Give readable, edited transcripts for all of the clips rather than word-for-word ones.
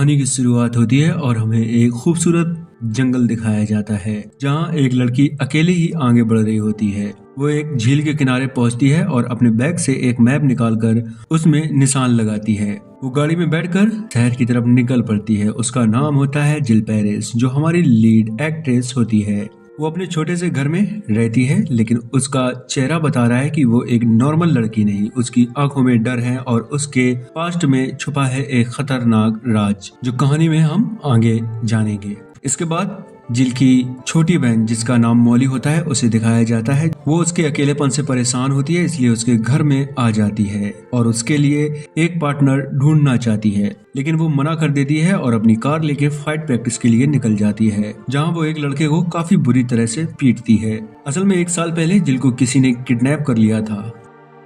कहानी की शुरुआत होती है और हमें एक खूबसूरत जंगल दिखाया जाता है जहाँ एक लड़की अकेले ही आगे बढ़ रही होती है। वो एक झील के किनारे पहुंचती है और अपने बैग से एक मैप निकालकर उसमें निशान लगाती है। वो गाड़ी में बैठकर शहर की तरफ निकल पड़ती है। उसका नाम होता है जिल पेरिस, जो हमारी लीड एक्ट्रेस होती है। वो अपने छोटे से घर में रहती है, लेकिन उसका चेहरा बता रहा है कि वो एक नॉर्मल लड़की नहीं। उसकी आंखों में डर है और उसके पास्ट में छुपा है एक खतरनाक राज, जो कहानी में हम आगे जानेंगे। इसके बाद जिल की छोटी बहन, जिसका नाम मॉली होता है, उसे दिखाया जाता है। वो उसके अकेलेपन से परेशान होती है, इसलिए उसके घर में आ जाती है और उसके लिए एक पार्टनर ढूंढना चाहती है, लेकिन वो मना कर देती है और अपनी कार लेके फाइट प्रैक्टिस के लिए निकल जाती है, जहां वो एक लड़के को काफी बुरी तरह से पीटती है। असल में 1 साल पहले जिल को किसी ने किडनैप कर लिया था।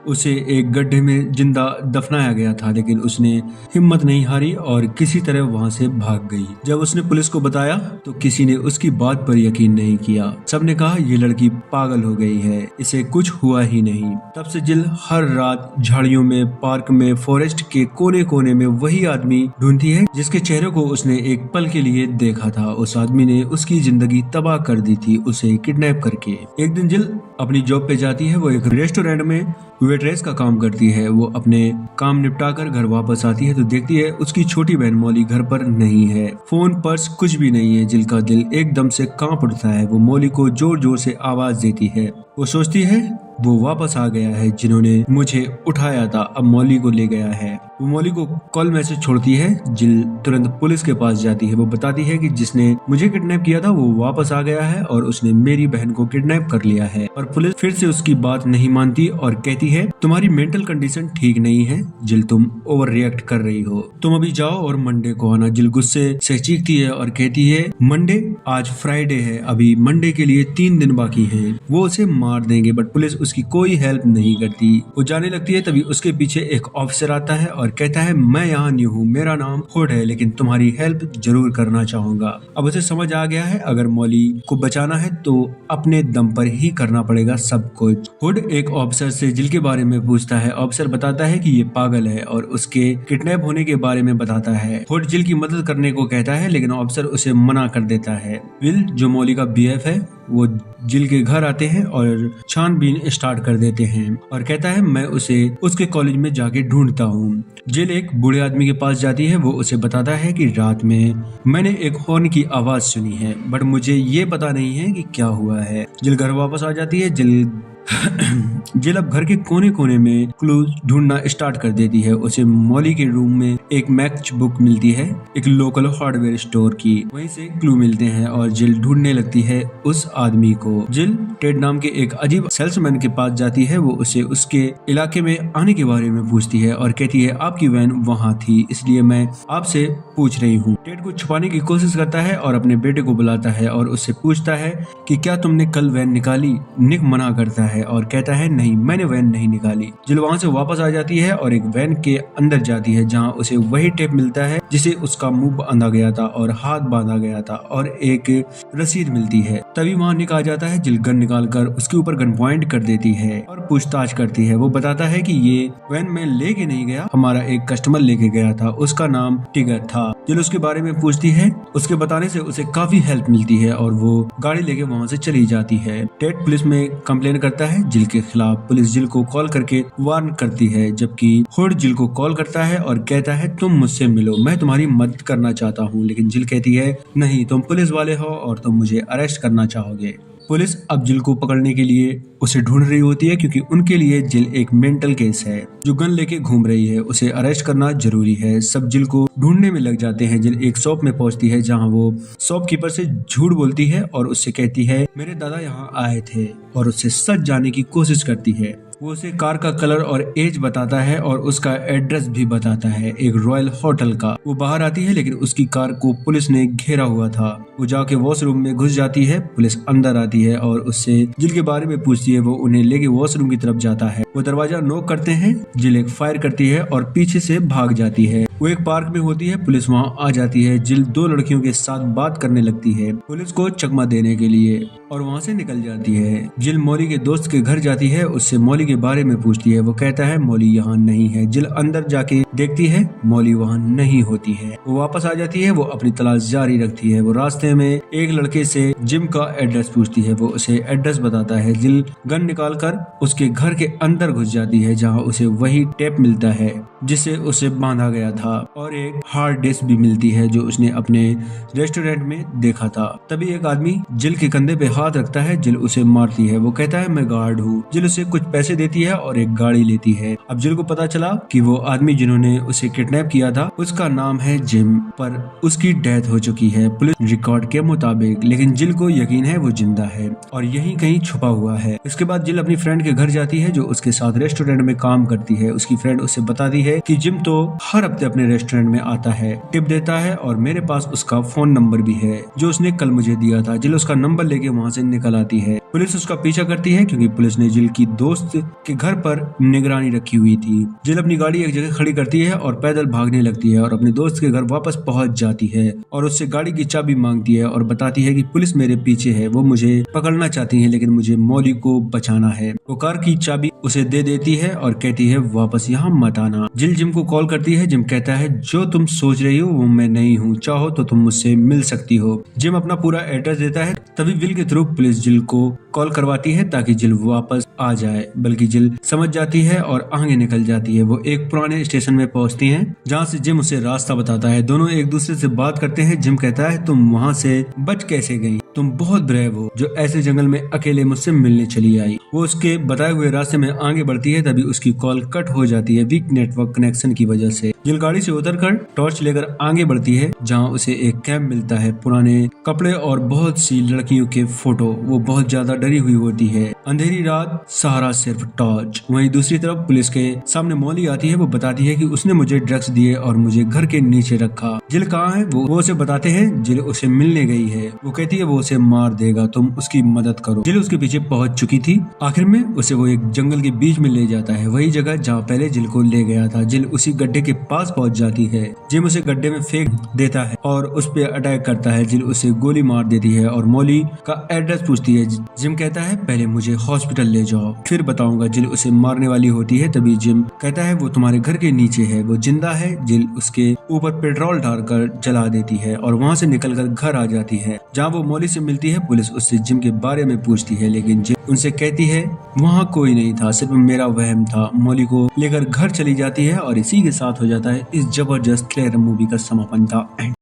उसे एक गड्ढे में जिंदा दफनाया गया था, लेकिन उसने हिम्मत नहीं हारी और किसी तरह वहां से भाग गई। जब उसने पुलिस को बताया तो किसी ने उसकी बात पर यकीन नहीं किया। सबने कहा ये लड़की पागल हो गई है, इसे कुछ हुआ ही नहीं। तब से जिल हर रात झाड़ियों में, पार्क में, फॉरेस्ट के कोने कोने में वही आदमी ढूंढती है जिसके चेहरे को उसने एक पल के लिए देखा था। उस आदमी ने उसकी जिंदगी तबाह कर दी थी, उसे किडनैप करके। एक दिन जिल अपनी जॉब पे जाती है। वो एक रेस्टोरेंट में वेट्रेस का काम करती है। वो अपने काम निपटा कर घर वापस आती है तो देखती है उसकी छोटी बहन मॉली घर पर नहीं है। फोन, पर्स कुछ भी नहीं है। जिल का दिल एकदम से कांप उठता है। वो मॉली को जोर जोर से आवाज देती है। वो सोचती है वो वापस आ गया है, जिन्होंने मुझे उठाया था अब मॉली को ले गया है। वो मॉली को कॉल मैसेज छोड़ती है। जिल तुरंत पुलिस के पास जाती है। वो बताती है कि जिसने मुझे किडनैप किया था वो वापस आ गया है और उसने मेरी बहन को किडनैप कर लिया है। और पुलिस फिर से उसकी बात नहीं मानती और कहती है तुम्हारी मेंटल कंडीशन ठीक नहीं है जिल, तुम ओवर रिएक्ट कर रही हो, तुम अभी जाओ और मंडे को आना। जिल गुस्से से चीखती है और कहती है मंडे? आज फ्राइडे है, अभी मंडे के लिए 3 दिन बाकी है, वो उसे मार देंगे। बट पुलिस उसकी कोई हेल्प नहीं करती। वो जाने लगती है, तभी उसके पीछे एक ऑफिसर आता है और कहता है मैं यहाँ न्यू हूँ, मेरा नाम हुड है, लेकिन तुम्हारी हेल्प जरूर करना चाहूंगा। अब उसे समझ आ गया है अगर मॉली को बचाना है तो अपने दम पर ही करना पड़ेगा सब कुछ। हुड एक ऑफिसर से जिल के बारे में पूछता है। ऑफिसर बताता है कि ये पागल है और उसके किडनैप होने के बारे में बताता है। हुड जिल की मदद करने को कहता है, लेकिन ऑफिसर उसे मना कर देता है। विल, जो मॉली का बीएफ है, वो जिल के घर आते हैं और छानबीन स्टार्ट कर देते हैं और कहता है मैं उसे उसके कॉलेज में जाके ढूंढता हूँ। जिल एक बूढ़े आदमी के पास जाती है। वो उसे बताता है कि रात में मैंने एक हॉर्न की आवाज सुनी है, बट मुझे ये पता नहीं है कि क्या हुआ है। जिल घर वापस आ जाती है। जिल अब घर के कोने कोने में क्लूज ढूंढना स्टार्ट कर देती है। उसे मॉली के रूम में एक मैच बुक मिलती है, एक लोकल हार्डवेयर स्टोर की। वहीं से क्लू मिलते हैं और जिल ढूंढने लगती है उस आदमी को। जिल टेड नाम के एक अजीब सेल्समैन के पास जाती है। वो उसे उसके इलाके में आने के बारे में पूछती है और कहती है आपकी वैन वहाँ थी, इसलिए मैं आपसे पूछ रही हूँ। टेड को छुपाने की कोशिश करता है और अपने बेटे को बुलाता है और उससे पूछता है कि क्या तुमने कल वैन निकाली। निक मना करता है और कहता है नहीं, मैंने वैन नहीं निकाली। जिल वहां से वापस आ जाती है और एक वैन के अंदर जाती है, जहां उसे वही टेप मिलता है जिसे उसका मुंह बांधा गया था और हाथ बांधा गया था, और एक रसीद मिलती है। तभी वहां निक आ जाता है। जिल गन निकालकर उसके ऊपर गन पॉइंट कर देती है और पूछताछ करती है। वो बताता है कि ये वैन मैं लेके नहीं गया, हमारा एक कस्टमर लेके गया था, उसका नाम टिगर था। जिल उसके बारे में पूछती है। उसके बताने से उसे काफी हेल्प मिलती है और वो गाड़ी लेके वहां से चली जाती है। टेड पुलिस में कंप्लेन करता है जिल के खिलाफ। पुलिस जिल को कॉल करके वार्न करती है, जबकि हुड जिल को कॉल करता है और कहता है तुम मुझसे मिलो, मैं तुम्हारी मदद करना चाहता हूँ। लेकिन जिल कहती है नहीं, तुम पुलिस वाले हो और तुम मुझे अरेस्ट करना चाहोगे। पुलिस अब जिल को पकड़ने के लिए उसे ढूंढ रही होती है, क्योंकि उनके लिए जिल एक मेंटल केस है जो गन लेके घूम रही है। उसे अरेस्ट करना जरूरी है। सब जिल को ढूंढने में लग जाते हैं। जिल एक शॉप में पहुंचती है, जहां वो शॉपकीपर से झूठ बोलती है और उससे कहती है मेरे दादा यहाँ आए थे, और उससे सच जाने की कोशिश करती है। वो उसे कार का कलर और एज बताता है और उसका एड्रेस भी बताता है, एक रॉयल होटल का। वो बाहर आती है, लेकिन उसकी कार को पुलिस ने घेरा हुआ था। वो जाके वॉशरूम में घुस जाती है। पुलिस अंदर आती है और उससे जिल के बारे में पूछती है। वो उन्हें लेके वॉशरूम की तरफ जाता है। वो दरवाजा नॉक करते हैं। जिल एक फायर करती है और पीछे से भाग जाती है। वो एक पार्क में होती है। पुलिस वहाँ आ जाती है। जिल 2 लड़कियों के साथ बात करने लगती है पुलिस को चकमा देने के लिए और वहाँ से निकल जाती है। जिल मॉली के दोस्त के घर जाती है। उससे मॉली के बारे में पूछती है। वो कहता है मॉली यहाँ नहीं है। जिल अंदर जाके देखती है, मॉली वहाँ नहीं होती है। वो वापस आ जाती है। वो अपनी तलाश जारी रखती है। वो रास्ते में एक लड़के से जिम का एड्रेस पूछती है। वो उसे एड्रेस बताता है। जिल गन निकालकर उसके घर के अंदर घुस जाती है, जहाँ उसे वही टेप मिलता है जिसे उसे बांधा गया था, और एक हार्ड डिस्क भी मिलती है जो उसने अपने रेस्टोरेंट में देखा था। तभी एक आदमी जिल के कंधे पे हाथ रखता है। जिल उसे मारती है। वो कहता है मैं गार्ड हूँ। जिल उसे कुछ पैसे देती है और एक गाड़ी लेती है। अब जिल को पता चला कि वो आदमी जिन्होंने उसे किडनैप किया था उसका नाम है जिम, पर उसकी डेथ हो चुकी है पुलिस रिकॉर्ड के मुताबिक। लेकिन जिल को यकीन है वो जिंदा है और यहीं कहीं छुपा हुआ है। इसके बाद जिल अपनी फ्रेंड के घर जाती है जो उसके साथ रेस्टोरेंट में काम करती है। उसकी फ्रेंड उसे बताती है कि जिम तो हर हफ्ते अपने रेस्टोरेंट में आता है, टिप देता है और मेरे पास उसका फोन नंबर भी है जो उसने कल मुझे दिया था। जिल उसका नंबर लेके वहाँ से निकल आती है। पुलिस उसका पीछा करती है क्योंकि पुलिस ने जिल की दोस्त के घर पर निगरानी रखी हुई थी। जिल अपनी गाड़ी एक जगह खड़ी करती है और पैदल भागने लगती है और अपने दोस्त के घर वापस पहुंच जाती है और उससे गाड़ी की चाबी मांगती है और बताती है कि पुलिस मेरे पीछे है, वो मुझे पकड़ना चाहती है लेकिन मुझे मॉली को बचाना है। वो कार की चाबी उसे दे देती है और कहती है वापस यहाँ मत आना। जिल जिम को कॉल करती है। जिम कहता है जो तुम सोच रही हो वो मैं नहीं हूँ, चाहो तो तुम मुझसे मिल सकती हो। जिम अपना पूरा एड्रेस देता है। तभी विल के थ्रू पुलिस जिल को कॉल करवाती है ताकि जिल वापस आ जाए, बल्कि जिल समझ जाती है और आगे निकल जाती है। वो एक पुराने स्टेशन में पहुंचती हैं जहां से जिम उसे रास्ता बताता है। दोनों एक दूसरे से बात करते हैं। जिम कहता है तुम वहां से बच कैसे गई, तुम बहुत ब्रेव हो जो ऐसे जंगल में अकेले मुझसे मिलने चली आई। वो उसके बताए हुए रास्ते में आगे बढ़ती है। तभी उसकी कॉल कट हो जाती है वीक नेटवर्क कनेक्शन की वजह से। जिल गाड़ी से उतरकर टॉर्च लेकर आगे बढ़ती है जहां उसे एक कैंप मिलता है, पुराने कपड़े और बहुत सी लड़कियों के फोटो। वो बहुत ज्यादा डरी हुई होती है। अंधेरी रात, सहारा सिर्फ टॉर्च। वहीं दूसरी तरफ पुलिस के सामने मॉली आती है। वो बताती है कि उसने मुझे ड्रग्स दिए और मुझे घर के नीचे रखा। जिल कहाँ है वो उसे बताते हैं। जिल उसे मिलने गई है। वो कहती है वो उसे मार देगा, तुम उसकी मदद करो। जिल उसके पीछे पहुंच चुकी थी। आखिर में उसे वो एक जंगल के बीच में ले जाता है, वही जगह जहाँ पहले जिल को ले गया था। जिल उसी गड्ढे के पास पहुंच जाती है। जिम उसे गड्ढे में फेंक देता है और उस पे अटैक करता है। जिल उसे गोली मार देती है और मॉली का एड्रेस पूछती है। जिम कहता है पहले मुझे हॉस्पिटल ले जाओ, फिर बताऊंगा। जिल उसे मारने वाली होती है। तभी जिम कहता है वो तुम्हारे घर के नीचे है, वो जिंदा है। जिल उसके ऊपर पेट्रोल डालकर जला देती है और वहाँ से निकलकर घर आ जाती है जहाँ वो मॉली से मिलती है। पुलिस उससे जिम के बारे में पूछती है लेकिन जिम उनसे कहती है वहाँ कोई नहीं था, सिर्फ मेरा वहम था। मॉली को लेकर घर चली जाती है और इसी के साथ हो जाता है इस जबरदस्त थ्रिलर मूवी का समापन था।